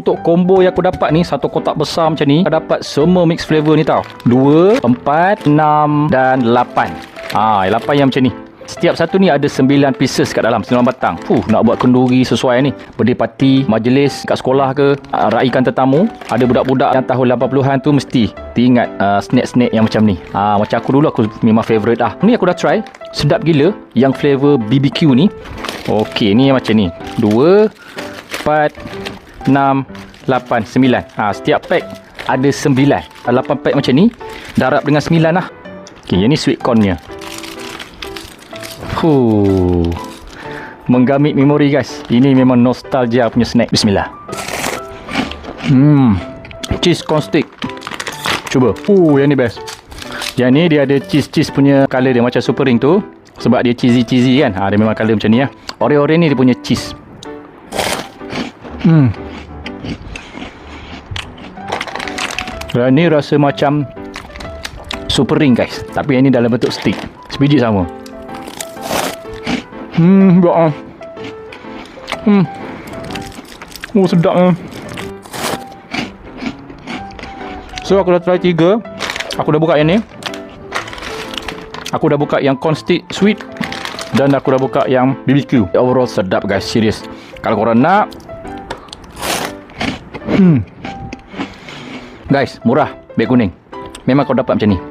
untuk combo yang aku dapat ni, satu kotak besar macam ni, aku dapat semua mix flavor ni tau. 2, 4, 6 dan 8. 8 yang macam ni. Setiap satu ni ada 9 pieces kat dalam, 9 batang. Nak buat kenduri sesuai ni. Birthday party, majlis kat sekolah ke, raikan tetamu. Ada budak-budak yang tahun 80-an tu mesti diingat snack-snack yang macam ni. Macam aku dulu, aku memang favourite lah. Ni aku dah try, sedap gila. Yang flavour BBQ ni. Okey, ni yang macam ni. 2, 4, 6, 8, 9. Setiap pack ada 9. 8 pack macam ni, darab dengan 9 lah. Okey, yang ni sweet corn-nya. Menggamit memori guys. Ini memang nostalgia punya snack. Bismillah. Cheese corn stick. Cuba. Yang ni best. Yang ni dia ada cheese punya colour dia macam super ring tu. Sebab dia cheesy kan. Dia memang colour macam ni ya. Oreo-oreo ni dia punya cheese. Yang ni rasa macam super ring guys. Tapi yang ni dalam bentuk stick. Sebiji sama. Sedap. So aku dah try 3. Aku dah buka yang ni. Aku dah buka yang corn stick sweet. Dan aku dah buka yang BBQ. Overall sedap guys, serius. Kalau korang nak, guys, murah, beg kuning. Memang kau dapat macam ni.